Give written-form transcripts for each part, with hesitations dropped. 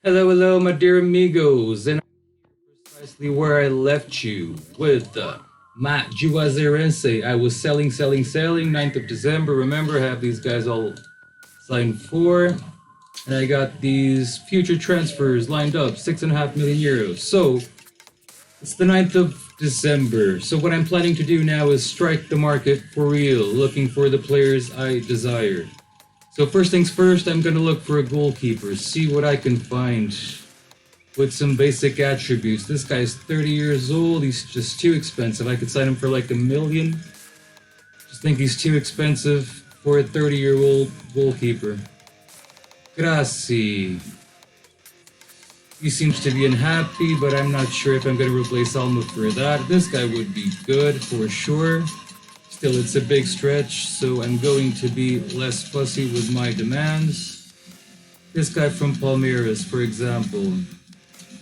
Hello, hello, my dear amigos, and I'm precisely where I left you with Matt Juazerense. I was selling, 9th of December. Remember, I have these guys all signed for, and I got these future transfers lined up, 6.5 million euros. So it's the 9th of December. So what I'm planning to do now is strike the market for real, looking for the players I desire. So first things first, I'm gonna look for a goalkeeper, see what I can find with some basic attributes. This guy's 30 years old, he's just too expensive. I could sign him for like 1 million. Just think he's too expensive for a 30-year-old goalkeeper. Grassi. He seems to be unhappy, but I'm not sure if I'm gonna replace Alma for that. This guy would be good for sure. Still, it's a big stretch, so I'm going to be less fussy with my demands. This guy from Palmeiras, for example,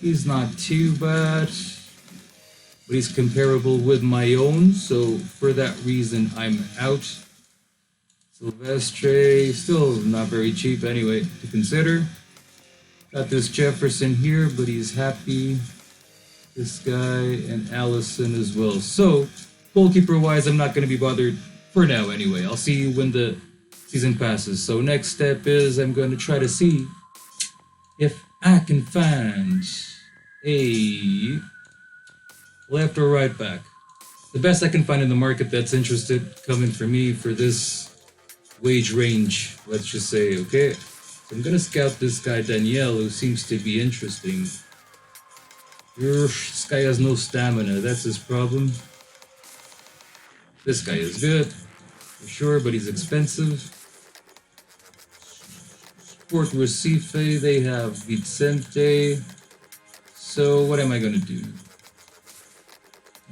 he's not too bad, but he's comparable with my own, so for that reason, I'm out. Silvestre, still not very cheap anyway to consider. Got this Jefferson here, but he's happy. This guy and Allison as well. So, goalkeeper-wise, I'm not going to be bothered for now anyway. I'll see you when the season passes. So next step is I'm going to try to see if I can find a left or right back. The best I can find in the market that's interested coming for me for this wage range, let's just say, okay? So I'm going to scout this guy, Danielle, who seems to be interesting. This guy has no stamina, that's his problem. This guy is good, for sure, but he's expensive. Sport Recife, they have Vicente. So what am I going to do?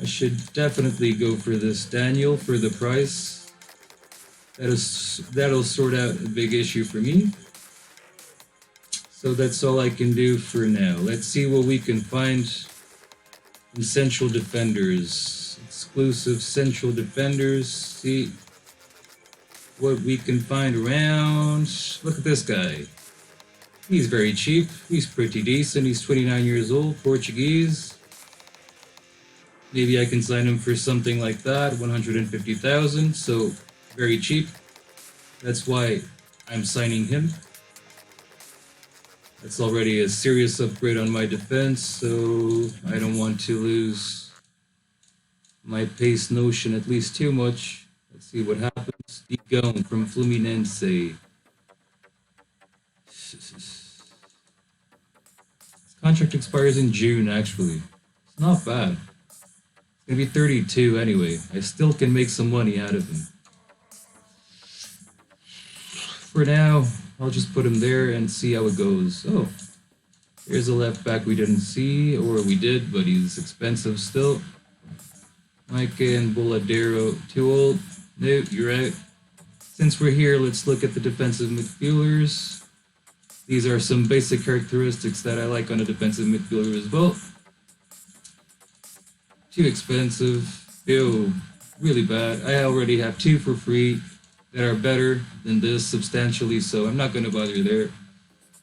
I should definitely go for this Daniel for the price. That'll sort out a big issue for me. So that's all I can do for now. Let's see what we can find in central defenders. Exclusive central defenders. See what we can find around. Look at this guy. He's very cheap. He's pretty decent. He's 29 years old, Portuguese. Maybe I can sign him for something like that, 150,000. So very cheap. That's why I'm signing him. That's already a serious upgrade on my defense, so I don't want to lose my pace notion at least too much. Let's see what happens. Digão from Fluminense. His contract expires in June, actually. It's not bad. It's gonna be 32 anyway. I still can make some money out of him. For now, I'll just put him there and see how it goes. Oh, here's a left back we didn't see, or we did, but he's expensive still. Mike and Boladero, too old? No, you're right. Since we're here, let's look at the defensive midfielders. These are some basic characteristics that I like on a defensive midfielder as well. Too expensive. Ew, really bad. I already have two for free that are better than this substantially, so I'm not going to bother there.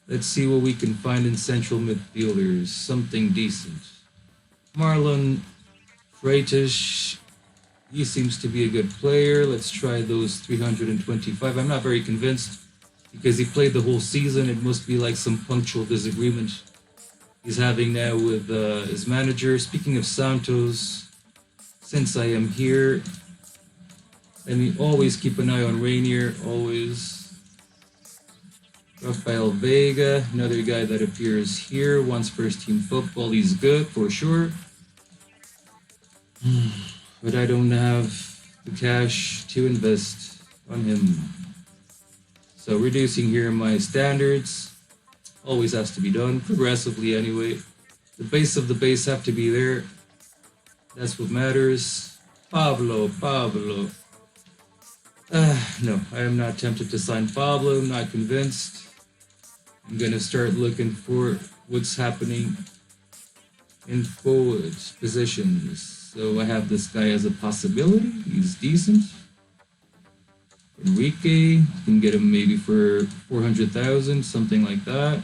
Let's see what we can find in central midfielders. Something decent. Marlon Freitas, he seems to be a good player. Let's try those 325. I'm not very convinced because he played the whole season. It must be like some punctual disagreement he's having now with his manager. Speaking of Santos, since I am here, let me always keep an eye on Rainier, always. Rafael Vega, another guy that appears here, wants first team football. He's good for sure. But I don't have the cash to invest on him. So reducing here my standards always has to be done, progressively anyway. The base of the base have to be there. That's what matters. Pablo. No, I am not tempted to sign Pablo. I'm not convinced. I'm gonna start looking for what's happening in forward positions. So I have this guy as a possibility. He's decent. Enrique, you can get him maybe for 400,000, something like that.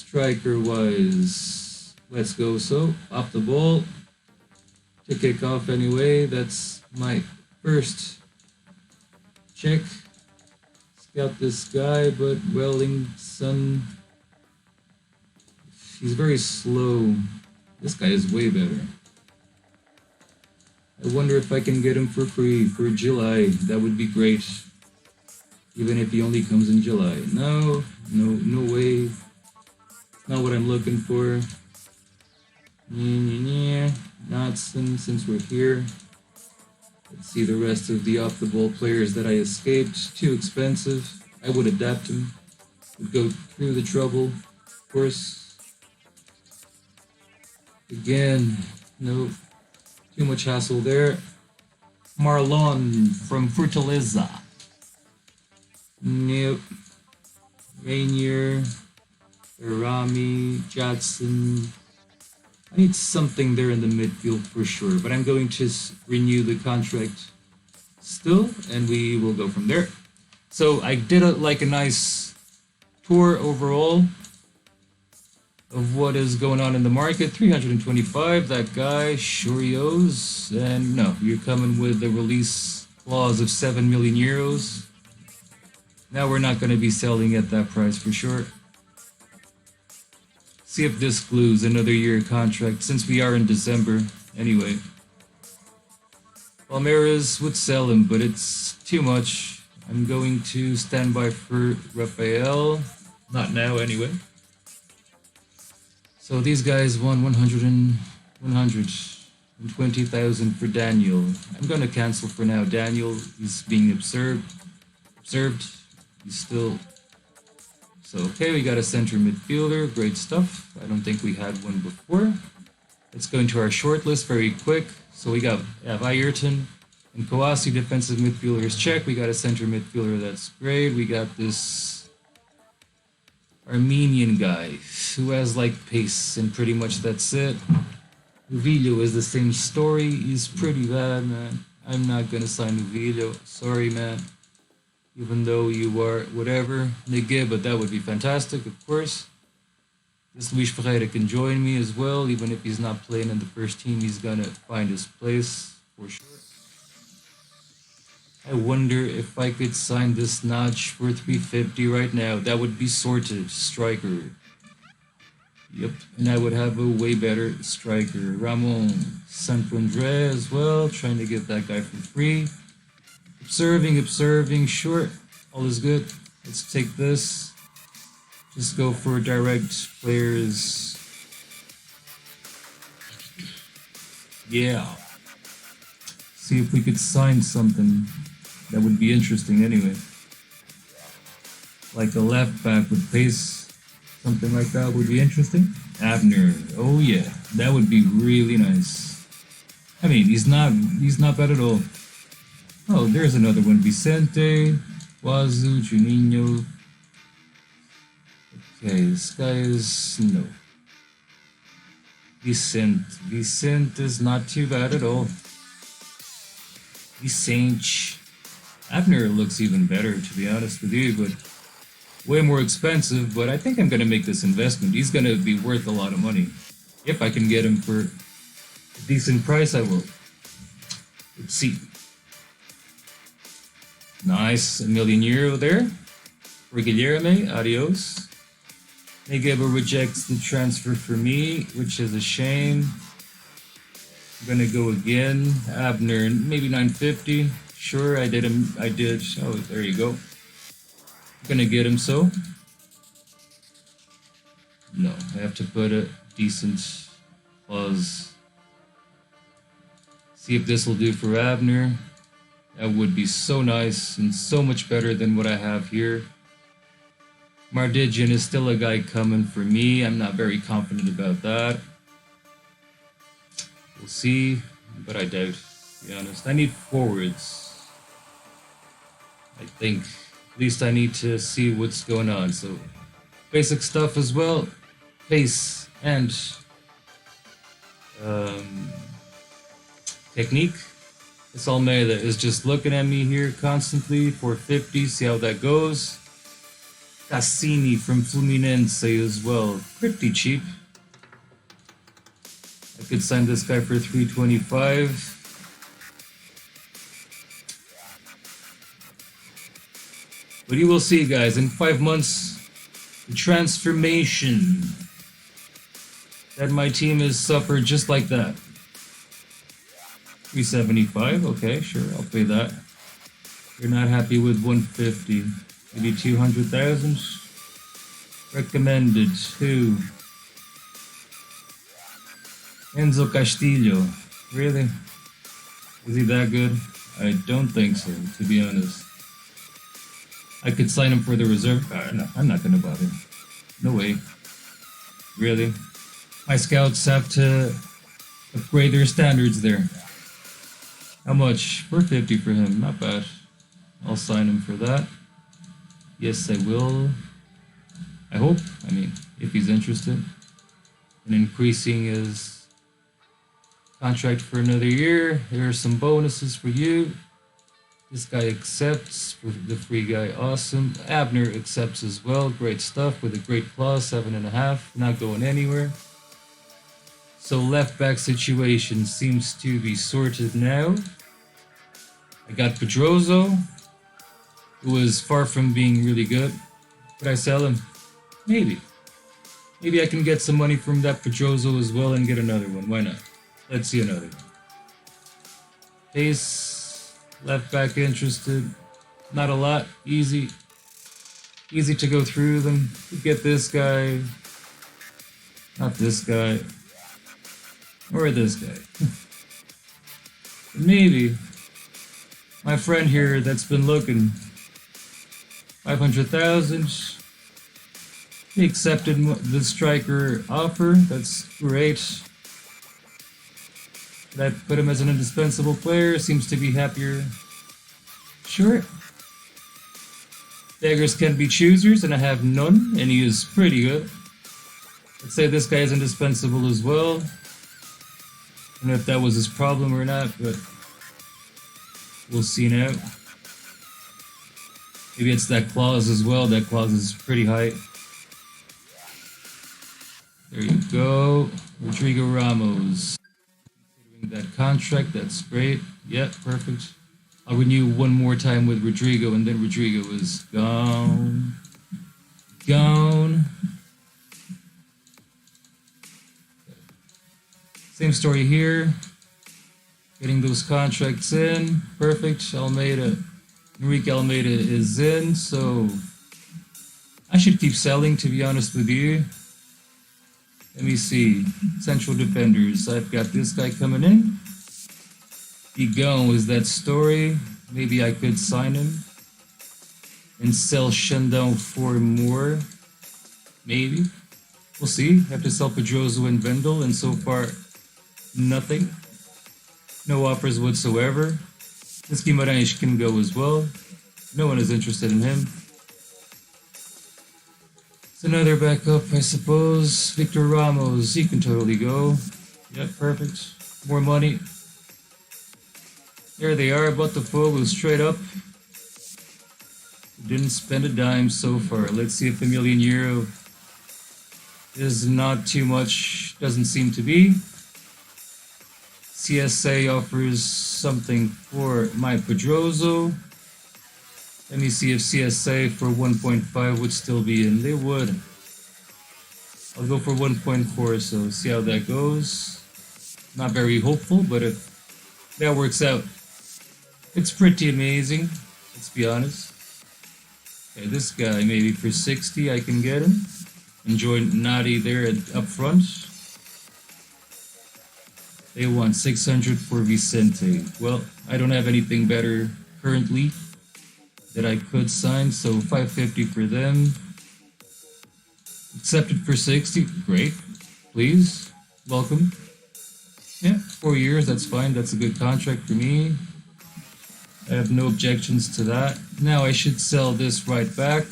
striker wise, let's go. So, off the ball to kick off anyway. That's my first check. Scout this guy, but Wellington, he's very slow. This guy is way better. I wonder if I can get him for free for July. That would be great. Even if he only comes in July. No way. Not what I'm looking for. Not since we're here. Let's see the rest of the off-the-ball players that I escaped. Too expensive. I would adapt him. Would go through the trouble. Of course. Again, no. Too much hassle there. Marlon from Fortaleza. Nope. Rainier. Rami. Jadson. I need something there in the midfield for sure, but I'm going to renew the contract still, and we will go from there. So I did a nice tour overall of what is going on in the market. 325, that guy, Shurios, and no, you're coming with the release clause of 7 million euros. Now we're not going to be selling at that price for sure. See if this glues another year contract since we are in December anyway. Palmeiras would sell him, but it's too much. I'm going to stand by for Rafael. Not now anyway. So these guys won 120,000 for Daniel. I'm going to cancel for now. Daniel, he's being observed. He's still... So, okay, we got a center midfielder. Great stuff. I don't think we had one before. Let's go into our short list very quick. So we have Ayrton and Kouassi, defensive midfielders. Check. We got a center midfielder. That's great. We got this Armenian guy who has like pace, and pretty much that's it. Uvilio is the same story. He's pretty bad, man. I'm not going to sign Uvilio. Sorry, man. Even though you are whatever, Nigga, but that would be fantastic, of course. This Luis Ferreira can join me as well. Even if he's not playing in the first team, he's gonna find his place for sure. I wonder if I could sign this notch for 350 right now. That would be sorted striker. Yep, and I would have a way better striker. Ramon Sanfondre as well, trying to get that guy for free. Observing, sure, all is good. Let's take this. Just go for direct players. Yeah. See if we could sign something that would be interesting anyway. Like a left back with pace, something like that would be interesting. Abner, oh yeah, that would be really nice. I mean, he's not bad at all. Oh, there's another one. Vicente, Wazoo, Juninho. Okay, this guy is... no. Vicente is not too bad at all. Vicente. Abner looks even better, to be honest with you, but way more expensive. But I think I'm going to make this investment. He's going to be worth a lot of money. If I can get him for a decent price, I will. Let's see. Nice, €1 million there for Guilherme. Adios. Negeba rejects the transfer for me, which is a shame. I'm gonna go again. Abner, maybe 950. Sure, I did him. I did. Oh, there you go. I'm gonna get him so. No, I have to put a decent clause. See if this will do for Abner. That would be so nice and so much better than what I have here. Mardigian is still a guy coming for me. I'm not very confident about that. We'll see, but I doubt, to be honest. I need forwards. I think. At least I need to see what's going on. So, basic stuff as well. Pace and technique. This Almeida is just looking at me here constantly. 450, see how that goes. Cassini from Fluminense as well. Pretty cheap. I could sign this guy for 325. But you will see, guys, in 5 months, the transformation that my team has suffered just like that. 375, okay, sure, I'll pay that. You're not happy with 150, maybe 200,000. Recommended to Enzo Castillo. Really? Is he that good? I don't think so, to be honest. I could sign him for the reserve. No, I'm not gonna bother. No way. Really? My scouts have to upgrade their standards there. How much? 450 for him. Not bad. I'll sign him for that. Yes, I will. I hope. I mean, if he's interested in increasing his contract for another year, here are some bonuses for you. This guy accepts for the free guy. Awesome. Abner accepts as well. Great stuff with a great clause, 7.5. Not going anywhere. So left back situation seems to be sorted now. I got Pedroso, who is far from being really good. Could I sell him? Maybe. Maybe I can get some money from that Pedroso as well and get another one. Why not? Let's see another one. Pace, left back interested. Not a lot. Easy. Easy to go through them. Get this guy. Not this guy. Or this guy. Maybe. My friend here that's been looking. 500,000. He accepted the striker offer. That's great. That put him as an indispensable player. Seems to be happier. Sure. Beggars can be choosers, and I have none, and he is pretty good. Let's say this guy is indispensable as well. I don't know if that was his problem or not, but we'll see now. Maybe it's that clause as well. That clause is pretty high. There you go. Rodrigo Ramos. Considering that contract, that's great. Yep, perfect. I'll renew one more time with Rodrigo, and then Rodrigo is gone. Gone. Same story here. Getting those contracts in. Perfect. Enrique Almeida is in, so I should keep selling, to be honest with you. Let me see. Central defenders. I've got this guy coming in. Igão is that story. Maybe I could sign him and sell Xandão for more. Maybe. We'll see. Have to sell Pedroso and Vendel, and so far, nothing. No offers whatsoever. This Guimarães can go as well. No one is interested in him. It's another backup, I suppose. Victor Ramos, he can totally go. Yep, perfect. More money. There they are, Botafogo straight up. Didn't spend a dime so far. Let's see if the €1,000,000 is not too much. Doesn't seem to be. CSA offers something for my Pedroso. Let me see if CSA for 1.5 would still be in. They would. I'll go for 1.4, so see how that goes. Not very hopeful, but if that works out, it's pretty amazing. Let's be honest. Okay, this guy, maybe for 60 I can get him. Enjoy Nadi there up front. They want 600 for Vicente. Well, I don't have anything better currently that I could sign, so 550 for them. Accepted for 60. Great. Please. Welcome. Yeah, 4 years, that's fine. That's a good contract for me. I have no objections to that. Now I should sell this right back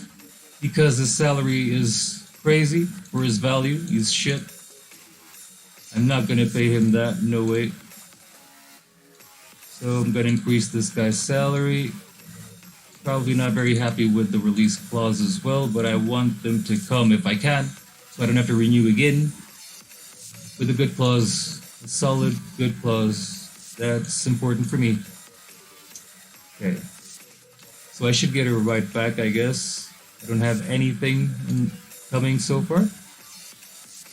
because his salary is crazy for his value. He's shit. I'm not going to pay him that. No way. So I'm going to increase this guy's salary. Probably not very happy with the release clause as well, but I want them to come if I can, so I don't have to renew again. With a good clause, a solid, good clause. That's important for me. Okay. So I should get her right back, I guess. I don't have anything coming so far.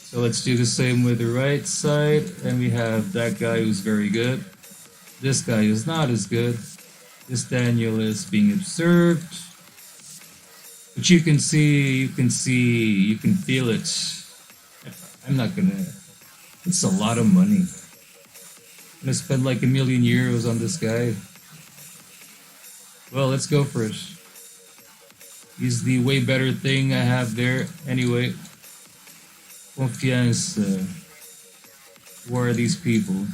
So let's do the same with the right side. And we have that guy who's very good. This guy is not as good. This Daniel is being observed. But you can see, you can feel it. I'm not gonna... It's a lot of money. I'm gonna spend like €1 million on this guy. Well, let's go for it. He's the way better thing I have there. Anyway, Confiance. Who are these people?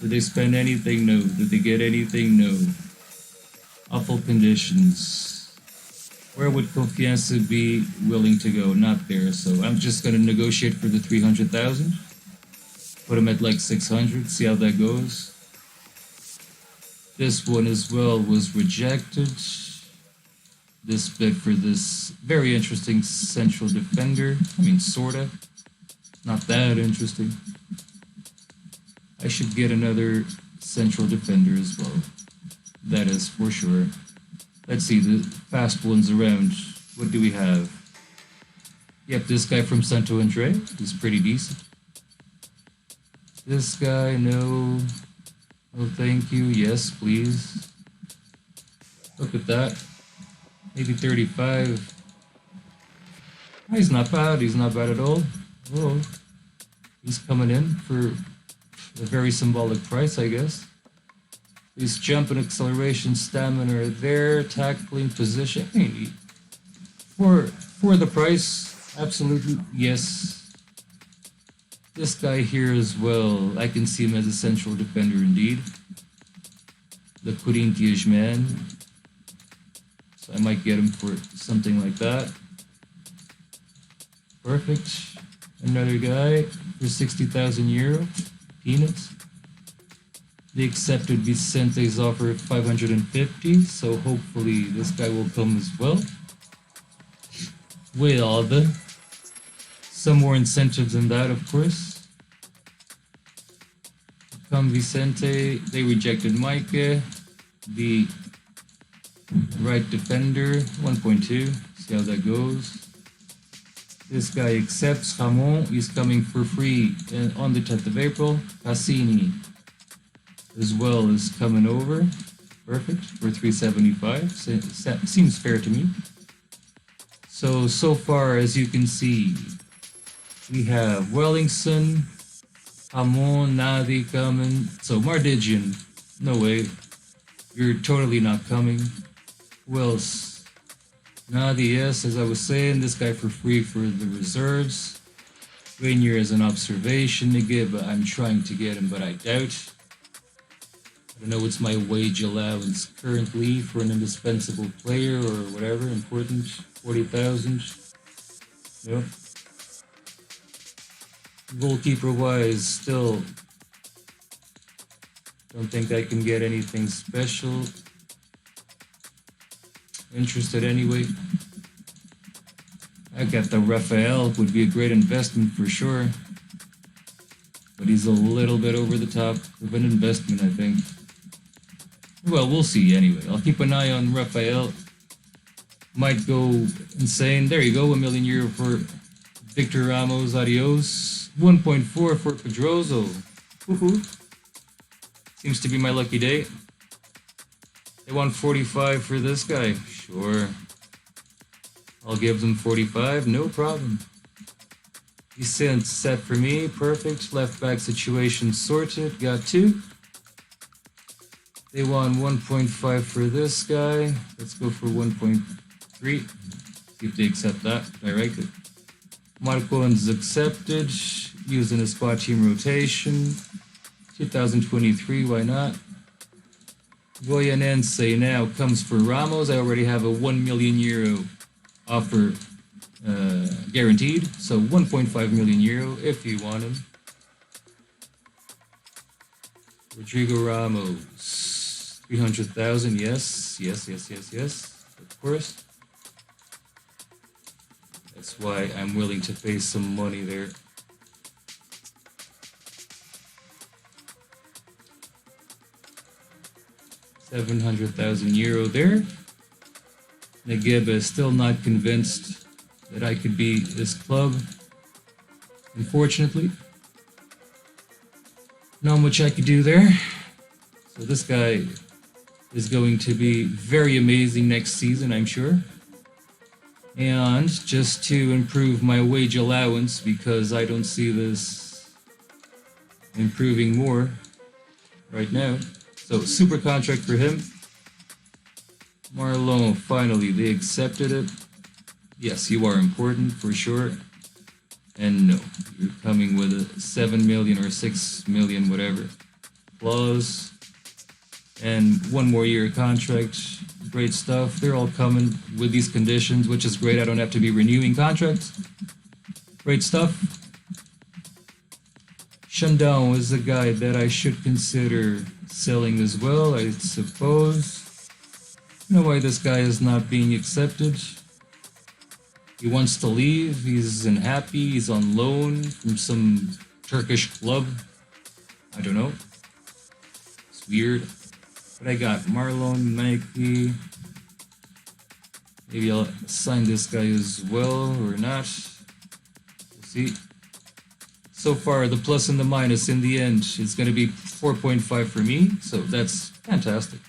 Did they spend anything? No. Did they get anything? No. Awful conditions. Where would Confiance be willing to go? Not there. So I'm just gonna negotiate for the 300,000. Put him at like 600. See how that goes. This one as well was rejected. This bid for this very interesting central defender. I mean, sorta. Not that interesting. I should get another central defender as well. That is for sure. Let's see the fast ones around. What do we have? Yep, this guy from Santo Andre is pretty decent. This guy, no. Oh, thank you. Yes, please. Look at that. Maybe 35. Oh, he's not bad. He's not bad at all. Oh, he's coming in for a very symbolic price, I guess. His jump and acceleration, stamina are there. Tackling position. I mean, for the price, absolutely yes. This guy here as well. I can see him as a central defender indeed. The Corinthians man. So I might get him for something like that. Perfect. Another guy for €60,000. Peanuts. They accepted Vicente's offer at 550, so hopefully this guy will come as well. With some more incentives than that, of course. Come Vicente, they rejected Mike, the right defender, 1.2. See how that goes. This guy accepts. Ramon is coming for free on the 10th of April. Cassini as well is coming over. Perfect for 375. Seems fair to me. So far as you can see, we have Wellington, Ramon, Nadi coming. So Mardigian, no way. You're totally not coming. Who else? Nadi, yes, as I was saying, this guy for free for the reserves. Rainier is an observation to get, but I'm trying to get him, but I doubt. I don't know what's my wage allowance currently for an indispensable player or whatever, important, 40,000. Yep. Goalkeeper-wise, still don't think I can get anything special. Interested anyway. I got the Rafael, would be a great investment for sure. But he's a little bit over the top of an investment, I think. Well, we'll see anyway. I'll keep an eye on Rafael. Might go insane. There you go, €1 million for Victor Ramos, adios. 1.4 for Pedroso. Woohoo. Seems to be my lucky day. They want 45 for this guy. Sure. I'll give them 45, no problem. He's set for me, perfect. Left back situation sorted, got 2. They want 1.5 for this guy. Let's go for 1.3. See if they accept that directly. Marcon's accepted, using a squad team rotation. 2023, why not? Goyanense now comes for Ramos. I already have a €1 million offer guaranteed, so 1.5 million euro if you want him. Rodrigo Ramos. 300,000, yes, yes, yes, yes, yes, of course. That's why I'm willing to pay some money there. €700,000 there. Negeba is still not convinced that I could be this club. Unfortunately, not much I could do there. So this guy is going to be very amazing next season, I'm sure. And just to improve my wage allowance, because I don't see this improving more right now. So super contract for him. Marlon, finally, they accepted it. Yes, you are important for sure. And no, you're coming with a 7 million or 6 million, whatever, clause. And 1 more year contract. Great stuff. They're all coming with these conditions, which is great. I don't have to be renewing contracts. Great stuff. Shandong is a guy that I should consider selling as well, I suppose. I don't know why this guy is not being accepted. He wants to leave. He's unhappy. He's on loan from some Turkish club. I don't know. It's weird. But I got Marlon, Mikey. Maybe I'll sign this guy as well or not. We'll see. So far, the plus and the minus in the end is going to be 4.5 for me. So that's fantastic.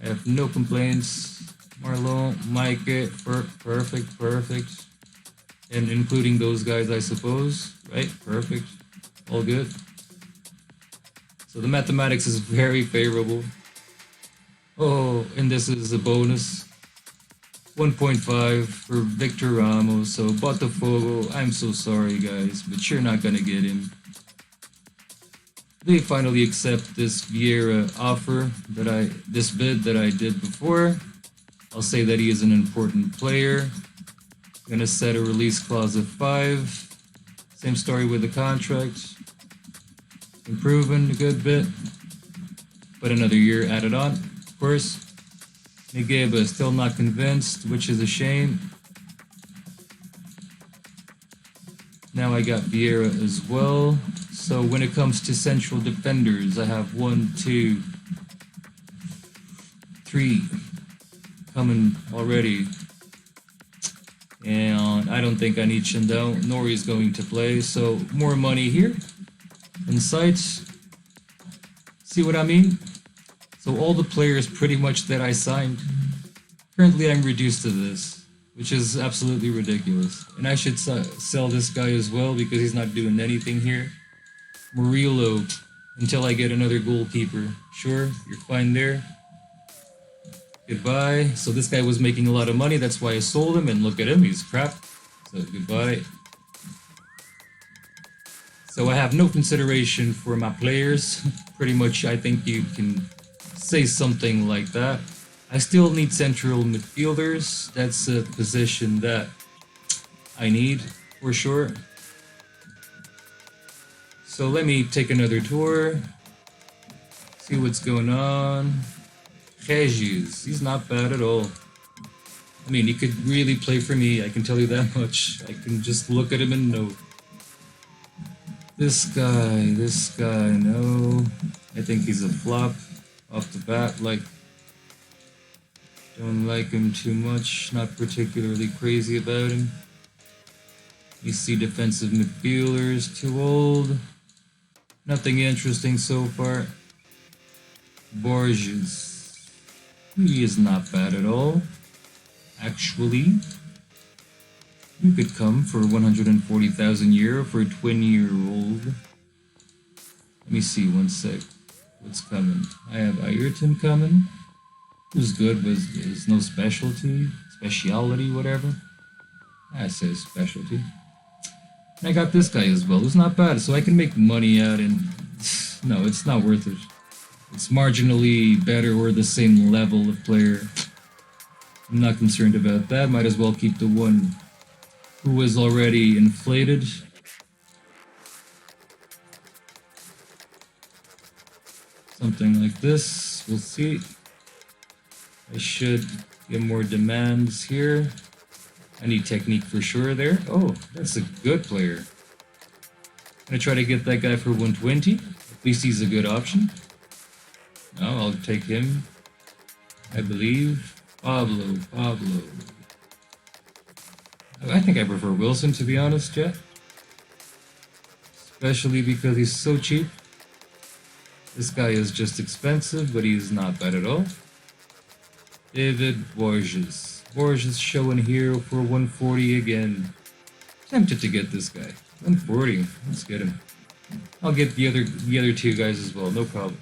I have no complaints. Marlon, Mikey, perfect, perfect. And including those guys, I suppose. Right? Perfect. All good. So the mathematics is very favorable. Oh, and this is a bonus. 1.5 for Victor Ramos. So Botafogo, I'm so sorry guys, but you're not gonna get him. They finally accept this Vieira offer this bid that I did before. I'll say that he is an important player. Gonna set a release clause of 5. Same story with the contract. Improving a good bit, but another year added on, of course. Negeba still not convinced, which is a shame. Now I got Vieira as well. So when it comes to central defenders, I have 1, 2, 3 coming already. And I don't think I need Shindao. Nori is going to play, so more money here. In sights. See what I mean? So all the players pretty much that I signed, currently I'm reduced to this, which is absolutely ridiculous. And I should sell this guy as well because he's not doing anything here. Murillo, until I get another goalkeeper. Sure, you're fine there. Goodbye. So this guy was making a lot of money, that's why I sold him, and look at him, he's crap. So goodbye. So I have no consideration for my players. Pretty much I think you can say something like that. I still need central midfielders. That's a position that I need for sure. So let me take another tour. See what's going on. Regis, he's not bad at all. I mean, he could really play for me, I can tell you that much. I can just look at him and know. This guy, no. I think he's a flop off the bat. Like, don't like him too much. Not particularly crazy about him. You see defensive midfielders, too old. Nothing interesting so far. Borges. He is not bad at all. Actually. You could come for 140,000 euro for a 20-year-old. Let me see, 1 sec. What's coming? I have Ayrton coming. Who's good, but is no specialty, whatever. I say specialty. And I got this guy as well, who's not bad, so I can make money out and no, it's not worth it. It's marginally better or the same level of player. I'm not concerned about that. Might as well keep the one who was already inflated. Something like this. demands. We'll see. I should get more demands here. I need technique for sure there. Oh, that's a good player. I'm gonna try to get that guy for 120. At least he's a good option. No, I'll take him. I believe. Pablo. I think I prefer Wilson, to be honest, yeah. Especially because he's so cheap. This guy is just expensive, but he's not bad at all. David Borges. Borges showing here for 140 again. Tempted to get this guy. 140. Let's get him. I'll get the other two guys as well, no problem.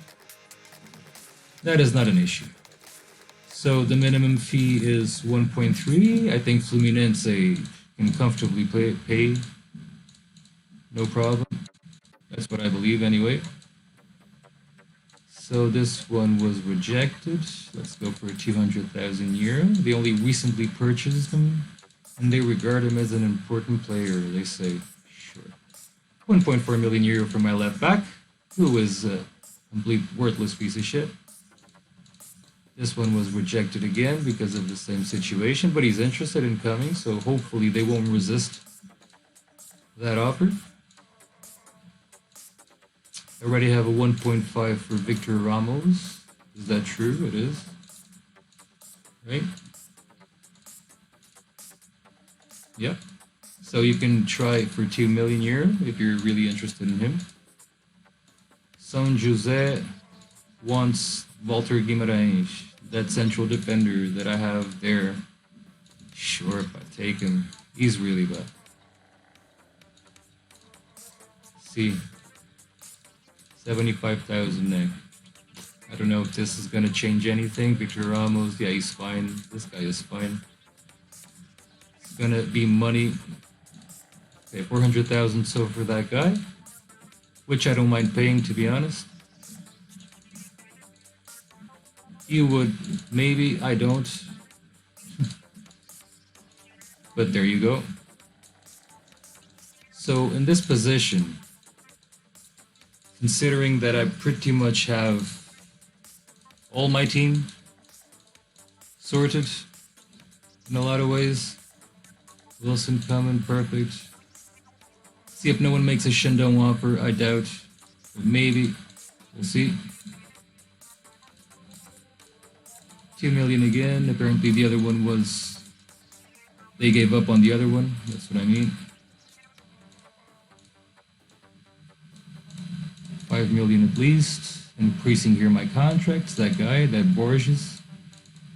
That is not an issue. So the minimum fee is 1.3. I think Fluminense can comfortably pay. No problem. That's what I believe anyway. So this one was rejected. Let's go for 200,000 euro. They only recently purchased him, and they regard him as an important player, they say. Sure. 1.4 million euro for my left back, who is a complete worthless piece of shit. This one was rejected again because of the same situation, but he's interested in coming, so hopefully they won't resist that offer. I already have a 1.5 for Victor Ramos. Is that true? It is. Right? Yep. So you can try it for 2 million euro if you're really interested in him. São José wants Walter Guimarães, that central defender that I have there. Sure, if I take him, he's really bad. See. 75,000 now. I don't know if this is going to change anything. Victor Ramos, yeah, he's fine. This guy is fine. It's going to be money. Okay, 400,000 so for that guy, which I don't mind paying, to be honest. You would, maybe, I don't. But there you go. So in this position, considering that I pretty much have all my team sorted in a lot of ways. Wilson coming, perfect. See if no one makes a Shandong offer, I doubt. But maybe. We'll see. 2 million again. Apparently the other one was... They gave up on the other one. That's what I mean. 5 million at least. Increasing here my contracts. That guy, that Borges,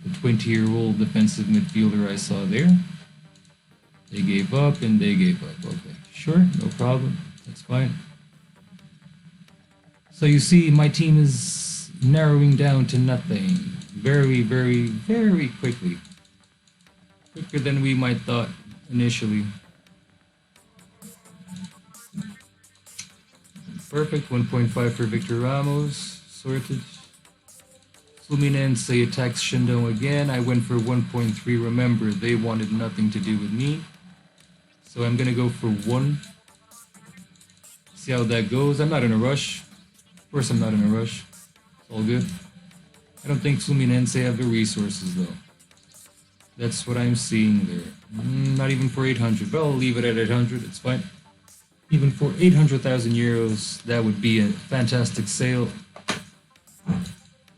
the 20-year-old defensive midfielder I saw there. They gave up and they gave up. Okay, sure, no problem. That's fine. So you see, my team is narrowing down to nothing. Very, very, very quickly. Quicker than we might thought initially. Perfect, 1.5 for Victor Ramos, sorted. Fluminense attacks Shandong again. I went for 1.3. Remember, they wanted nothing to do with me. So I'm gonna go for 1. See how that goes. I'm not in a rush. Of course I'm not in a rush. It's all good. I don't think Fluminense have the resources though. That's what I'm seeing there. Not even for 800, but I'll leave it at 800, it's fine. Even for 800,000 euros, that would be a fantastic sale.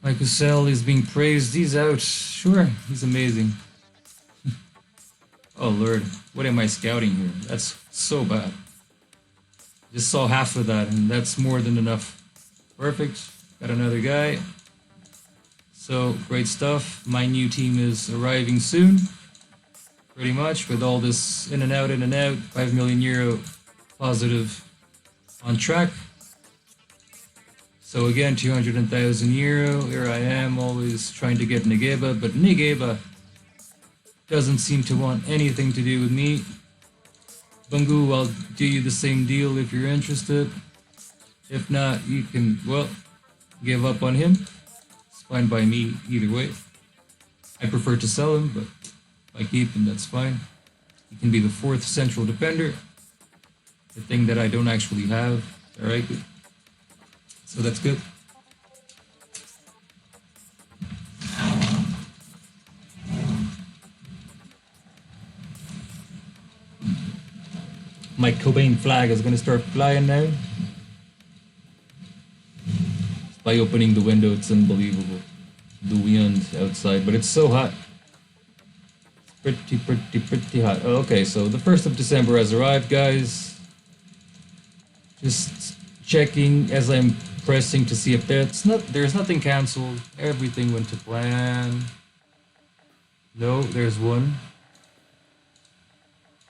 Michael Sell is being praised, he's out. Sure, he's amazing. Oh lord, what am I scouting here? That's so bad. Just saw half of that, and that's more than enough. Perfect, got another guy. So, great stuff. My new team is arriving soon. Pretty much, with all this in and out, 5 million euro positive on track. So again, 200,000 euro. Here I am, always trying to get Negeba, but Negeba doesn't seem to want anything to do with me. Bungu, I'll do you the same deal if you're interested. If not, you can, well, give up on him. It's fine by me either way. I prefer to sell him, but if I keep him, that's fine. He can be the 4th central defender. The thing that I don't actually have. Alright, good. So that's good. My Cobain flag is gonna start flying now. By opening the window, it's unbelievable. The wind outside, but it's so hot. Pretty hot. Oh, okay, so the 1st of December has arrived, guys. Just checking as I'm pressing to see if there's nothing canceled. Everything went to plan. No, there's one.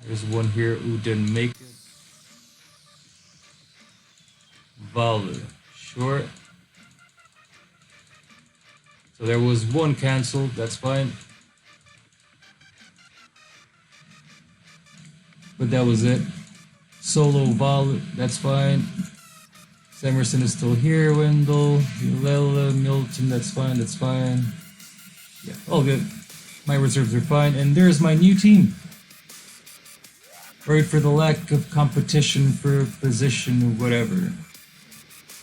There's one here who didn't make it. Valor. Sure. So there was one canceled, that's fine. But that was it. Solo Valor, that's fine. Emerson is still here, Wendell, Lela, Milton, that's fine, that's fine. Yeah, all good. My reserves are fine, and there's my new team. Worried for the lack of competition for position or whatever.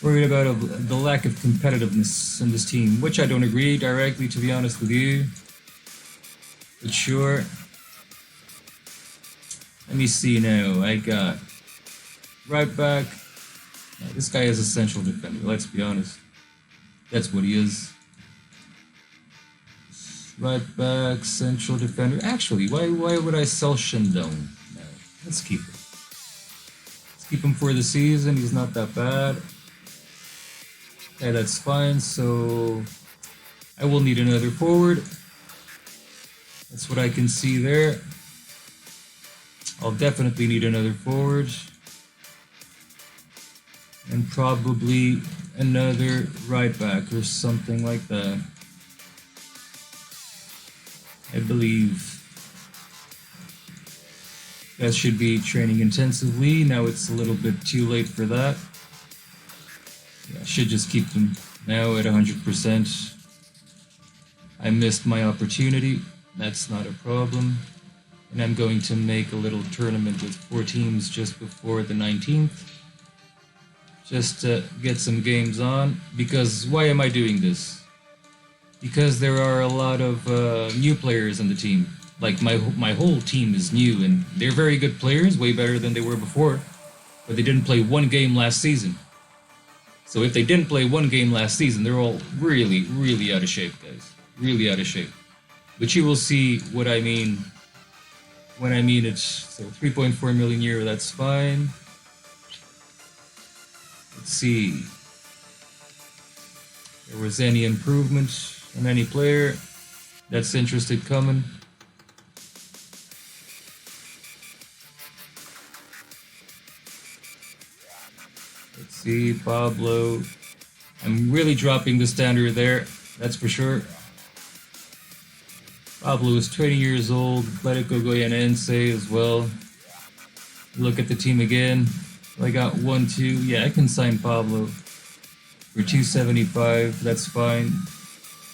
Worried about the lack of competitiveness in this team, which I don't agree directly, to be honest with you. But sure. Let me see now. I got right back. Now, this guy is a central defender, let's be honest. That's what he is. Right back, central defender. Actually, why would I sell Shandong? No, let's keep him. Let's keep him for the season. He's not that bad. Okay, that's fine. So I will need another forward. That's what I can see there. I'll definitely need another forward. And probably another right back or something like that. I believe that should be training intensively. Now it's a little bit too late for that. Yeah, I should just keep them now at 100%. I missed my opportunity. That's not a problem. And I'm going to make a little tournament with 4 teams just before the 19th. Just to get some games on. Because why am I doing this? Because there are a lot of new players on the team. Like my whole team is new, and they're very good players, way better than they were before. But they didn't play one game last season. So if they didn't play one game last season, they're all really, really out of shape, guys. Really out of shape. But you will see what I mean when I mean it. So 3.4 million euro, that's fine. Let's see. If there was any improvement on any player that's interested coming. Let's see, Pablo. I'm really dropping the standard there, that's for sure. Pablo is 20 years old, Atletico Goianense as well. Look at the team again. I got 1-2. Yeah, I can sign Pablo for 275. That's fine.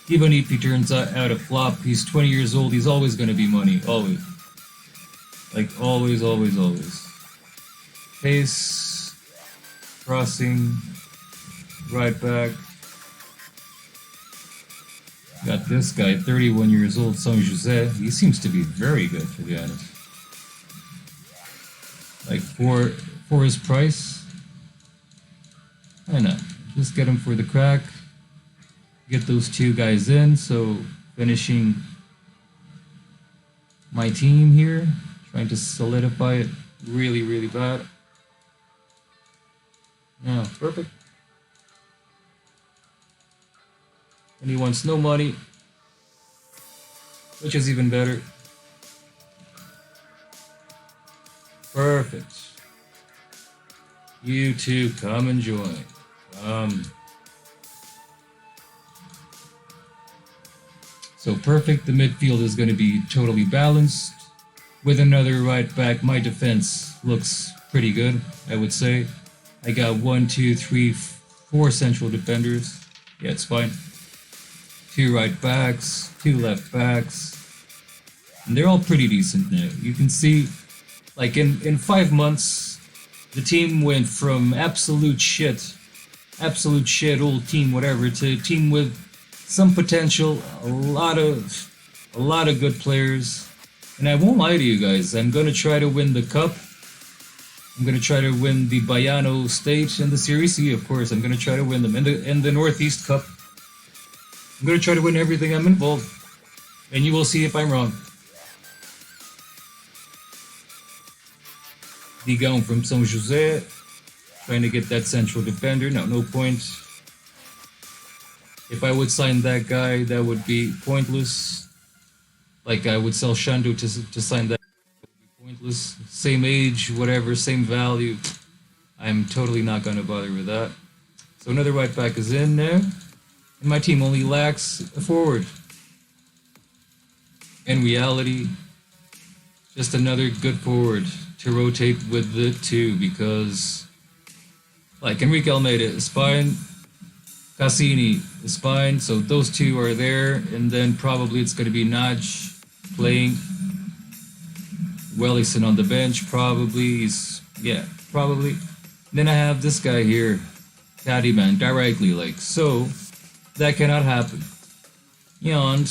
Even if he turns out a flop, he's 20 years old. He's always going to be money. Always. Like, always, always, always. Pace. Crossing. Right back. Got this guy, 31 years old, São José. He seems to be very good, to be honest. Like, for his price, why not? Just get him for the crack. Get those 2 guys in. So finishing my team here, trying to solidify it really, really bad. Yeah, perfect. And he wants no money, which is even better. Perfect. You two, come and join. So perfect. The midfield is going to be totally balanced. With another right back, my defense looks pretty good, I would say. I got 1, 2, 3, 4 central defenders. Yeah, it's fine. 2 right backs, 2 left backs. And they're all pretty decent now. You can see, like in 5 months, the team went from absolute shit, old team, whatever, to a team with some potential, a lot of good players. And I won't lie to you guys, I'm gonna try to win the cup. I'm gonna try to win the Bayano stage and the Serie C, of course. I'm gonna try to win them in the Northeast Cup. I'm gonna try to win everything I'm involved, and you will see if I'm wrong. Digão from São José, trying to get that central defender. No point. If I would sign that guy, that would be pointless. Like I would sell Shando to sign that. Pointless. Same age, whatever, same value. I'm totally not going to bother with that. So another right back is in now. And my team only lacks a forward. In reality, just another good forward to rotate with the two because, like, Enrique Almeida is fine. Cassini is fine. So those two are there. And then probably it's going to be Naj playing. Wellington on the bench, probably. Probably. Then I have this guy here, Caddyman, directly, like, so that cannot happen. And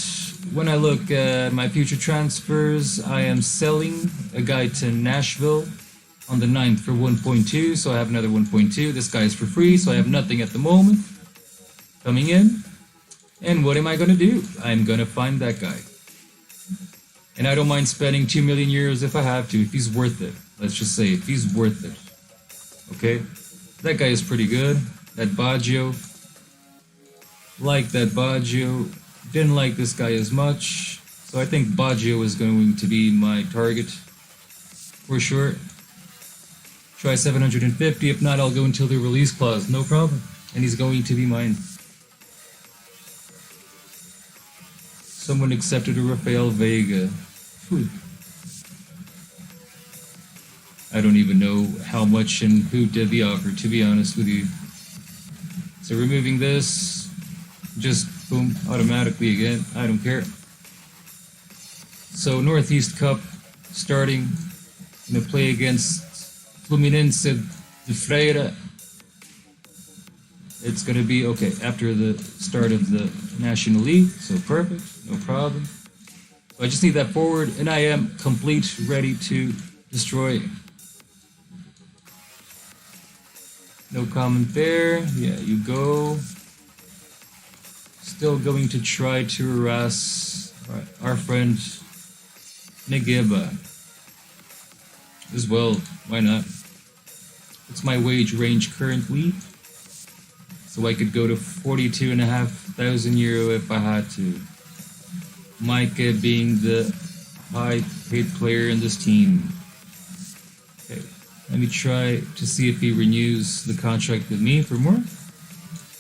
when I look at my future transfers, I am selling a guy to Nashville on the 9th for 1.2, so I have another 1.2. This guy is for free, so I have nothing at the moment coming in. And what am I going to do? I'm going to find that guy. And I don't mind spending 2 million euros if I have to, if he's worth it. Let's just say, if he's worth it. Okay? That guy is pretty good. That Baggio. Like that Baggio. Didn't like this guy as much. So I think Baggio is going to be my target. For sure. Try 750. If not, I'll go until the release clause. No problem. And he's going to be mine. Someone accepted a Rafael Vega. I don't even know how much and who did the offer, to be honest with you. So removing this, just boom, automatically again, I don't care. So Northeast Cup starting, gonna play against Fluminense de Freira. It's gonna be okay after the start of the National League, so perfect, no problem. I just need that forward, and I am complete, ready to destroy. No comment there. Yeah, you go. Still going to try to harass our friend Negeba as well. Why not? It's my wage range currently, so I could go to 42,500 euro if I had to. Micah being the high-paid player in this team. Okay, let me try to see if he renews the contract with me for more,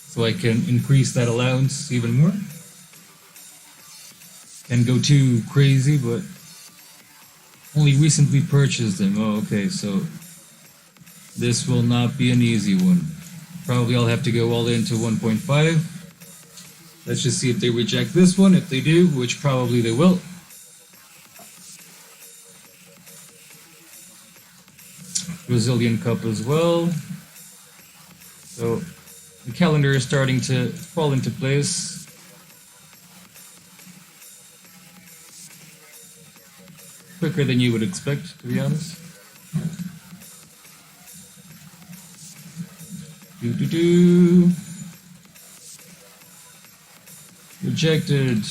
so I can increase that allowance even more. Can't go too crazy, but only recently purchased him. Oh, okay, so this will not be an easy one. Probably I'll have to go all into 1.5. Let's just see if they reject this one. If they do, which probably they will. Brazilian Cup as well. So the calendar is starting to fall into place. Quicker than you would expect, to be honest. Rejected.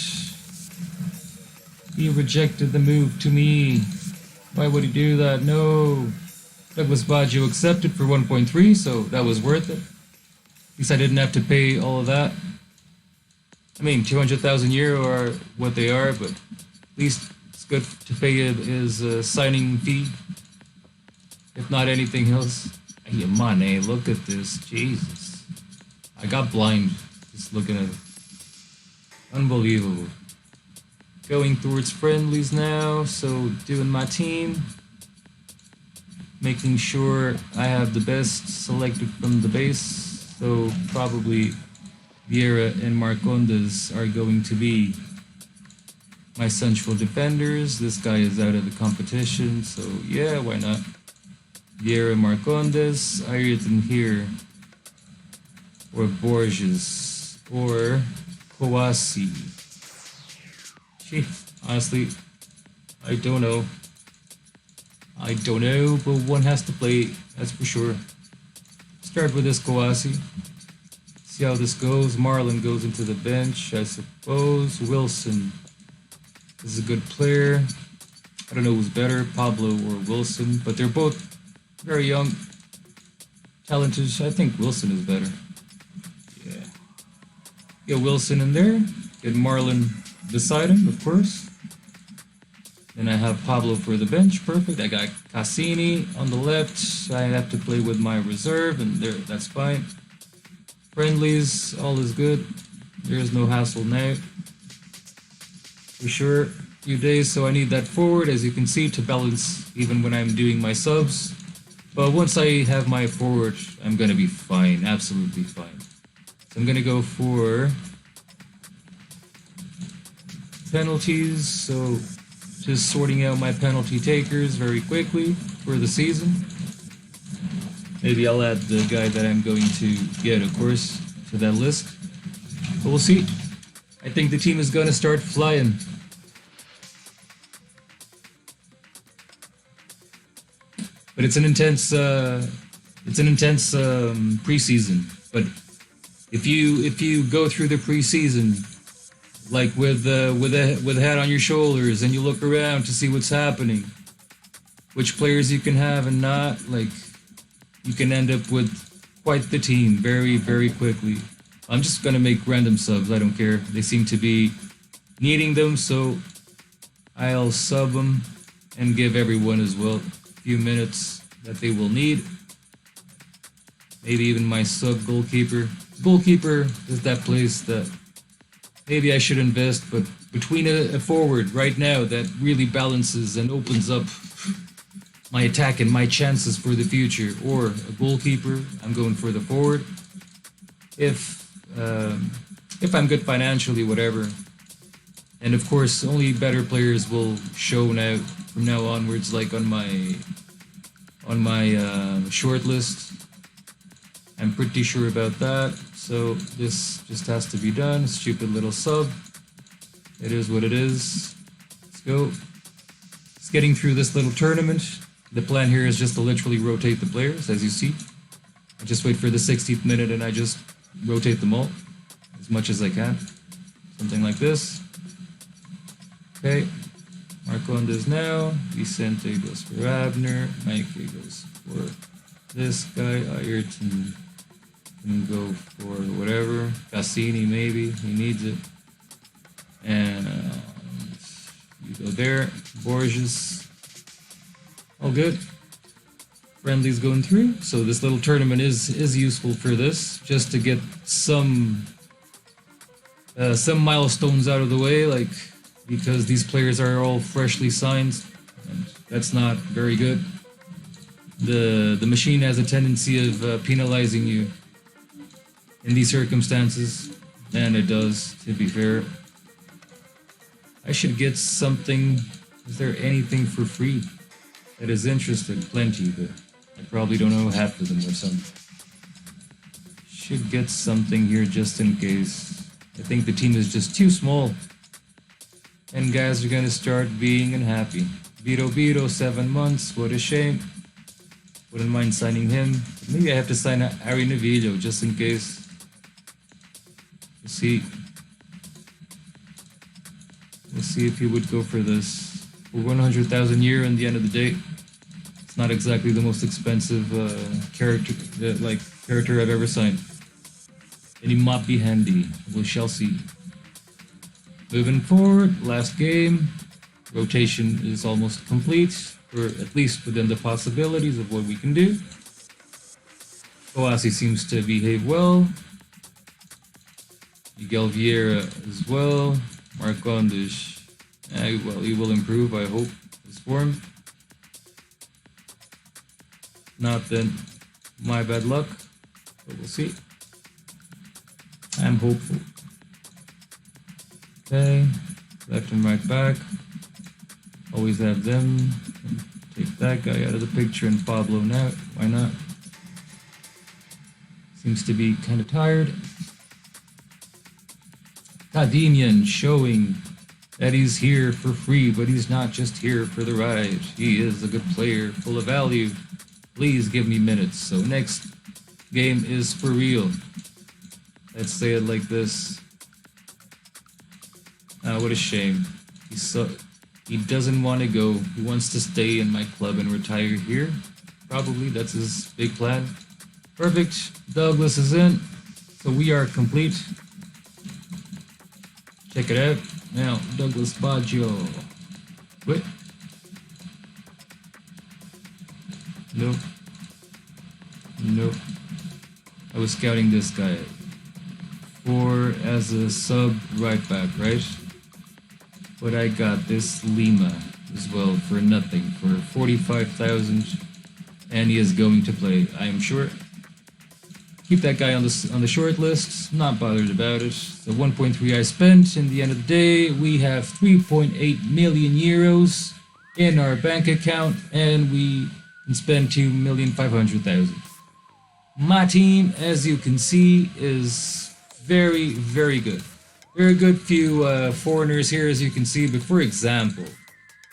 He rejected the move to me. Why would he do that? No. Douglas Baggio accepted for 1.3, so that was worth it. At least I didn't have to pay all of that. I mean, 200,000 euro are what they are, but at least it's good to pay his signing fee. If not anything else. Hey, money, look at this. Jesus. I got blind just looking at it. Unbelievable. Going towards friendlies now, so doing my team. Making sure I have the best selected from the base. So probably Vieira and Marcondes are going to be my central defenders. This guy is out of the competition, so yeah, why not? Vieira, Marcondes, Ayrton here. Or Borges. Or Kouassi. Gee, honestly, I don't know. I don't know, but one has to play, that's for sure. Start with this Kawasi. See how this goes. Marlon goes into the bench, I suppose. Wilson is a good player. I don't know who's better, Pablo or Wilson, but they're both very young, talented. I think Wilson is better. Yeah. Get Wilson in there. Get Marlon beside him, of course. Then I have Pablo for the bench. Perfect. I got Cassini on the left. I have to play with my reserve, and there, that's fine. Friendlies, all is good. There is no hassle now. For sure. Few days, so I need that forward, as you can see, to balance even when I'm doing my subs. But once I have my forward, I'm gonna be fine, absolutely fine. So I'm gonna go for penalties, so just sorting out my penalty takers very quickly for the season. Maybe I'll add the guy that I'm going to get, of course, to that list. But we'll see. I think the team is gonna start flying. But it's an intense preseason. But if you go through the preseason, like with a head on your shoulders, and you look around to see what's happening, which players you can have and not, like, you can end up with quite the team very, very quickly. I'm just gonna make random subs. I don't care. They seem to be needing them, so I'll sub them and give everyone as well few minutes that they will need. Maybe even my sub goalkeeper. Goalkeeper is that place that maybe I should invest, but between a forward right now that really balances and opens up my attack and my chances for the future, or a goalkeeper, I'm going for the forward. If I'm good financially, whatever. And of course, only better players will show now from now onwards, like on my short list. I'm pretty sure about that. So this just has to be done. Stupid little sub. It is what it is. Let's go. Just getting through this little tournament. The plan here is just to literally rotate the players, as you see. I just wait for the 60th minute and I just rotate them all as much as I can. Something like this. Okay. Marcondes now. Vicente goes for Abner. Mikey goes for this guy. Ayrton can go for whatever. Cassini maybe. He needs it. And you go there. Borges. All good. Friendly's going through. So this little tournament is useful for this. Just to get some milestones out of the way, like, because these players are all freshly signed, and that's not very good. The machine has a tendency of penalizing you in these circumstances, and it does, to be fair. I should get something. Is there anything for free that is interesting? Plenty, but I probably don't know half of them or something. Should get something here just in case. I think the team is just too small. And guys are gonna start being unhappy. Vito, 7 months, what a shame. Wouldn't mind signing him. Maybe I have to sign Ari Navillo just in case. We'll see. We'll see if he would go for this. For 100,000 a year in the end of the day. It's not exactly the most expensive character I've ever signed. And he might be handy. We shall see. Moving forward, last game. Rotation is almost complete, or at least within the possibilities of what we can do. Kawasi seems to behave well. Miguel Vieira as well. Marcondes, well, he will improve, I hope, his form. Not then, my bad luck, but we'll see. I'm hopeful. Okay, left and right back. Always have them. Take that guy out of the picture and Pablo now. Why not? Seems to be kind of tired. Kadimian showing that he's here for free, but he's not just here for the ride. He is a good player, full of value. Please give me minutes. So next game is for real. Let's say it like this. Ah, what a shame. He doesn't want to go. He wants to stay in my club and retire here. Probably that's his big plan. Perfect. Douglas is in. So we are complete. Check it out. Now, Douglas Baggio. Wait. Nope. Nope. I was scouting this guy for as a sub right back, right? But I got this Lima as well for nothing, for 45,000, and he is going to play, I am sure. Keep that guy on the short list, not bothered about it. So 1.3 I spent. In the end of the day, we have 3.8 million euros in our bank account, and we can spend 2,500,000. My team, as you can see, is very, very good. Very good few foreigners here, as you can see. But for example,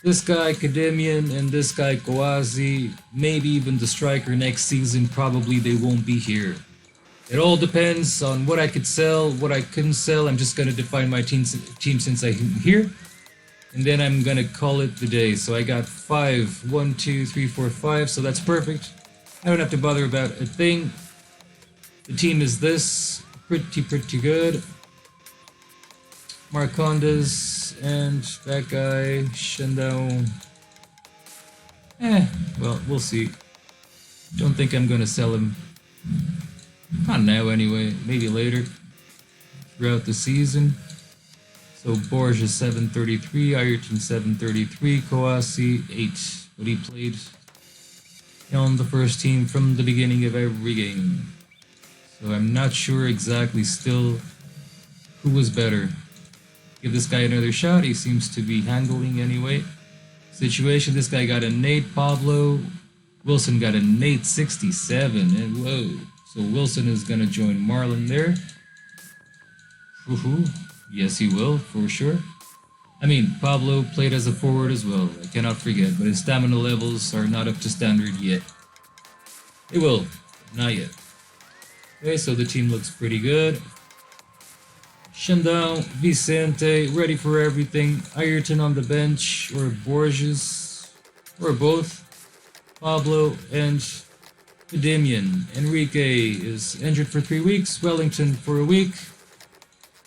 this guy Kademian and this guy Kouazi, maybe even the striker next season, probably they won't be here. It all depends on what I could sell, what I couldn't sell. I'm just going to define my team since I'm here. And then I'm going to call it the day. So I got 5, 1, 2, 3, 4, 5. So that's perfect. I don't have to bother about a thing. The team is this. Pretty good. Marcondes and that guy, Shandao. Well, we'll see. Don't think I'm going to sell him. Not now anyway, maybe later throughout the season. So Borges 733, Ayrton 733, Kouassi 8. But he played on the first team from the beginning of every game. So I'm not sure exactly still who was better. Give this guy another shot, he seems to be handling anyway. Situation, this guy got an 8, Pablo. Wilson got an 867, and whoa. So Wilson is going to join Marlon there. Woohoo. Yes, he will, for sure. I mean, Pablo played as a forward as well, I cannot forget, but his stamina levels are not up to standard yet. It will, not yet. Okay, so the team looks pretty good. Shandao, Vicente, ready for everything. Ayrton on the bench, or Borges, or both. Pablo and Damian. Enrique is injured for 3 weeks. Wellington for a week.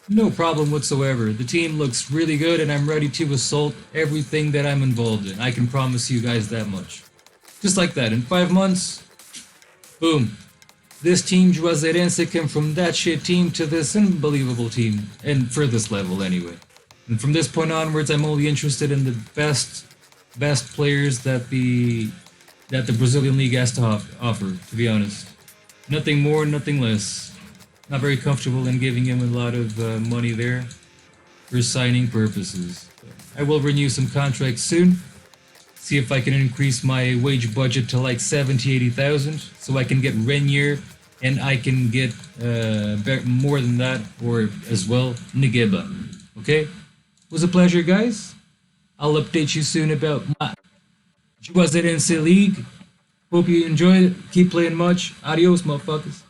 No problem whatsoever. The team looks really good, and I'm ready to assault everything that I'm involved in. I can promise you guys that much. Just like that, in 5 months, boom. This team, Juazeirense, came from that shit team to this unbelievable team. And for this level, anyway. And from this point onwards, I'm only interested in the best players that the Brazilian League has to offer, to be honest. Nothing more, nothing less. Not very comfortable in giving him a lot of money there for signing purposes. I will renew some contracts soon. See if I can increase my wage budget to like 70, 80,000, so I can get Renier, and I can get more than that, or as well, Negeba. Okay? It was a pleasure, guys. I'll update you soon about my Juazeirense League. Hope you enjoyed it. Keep playing much. Adios, motherfuckers.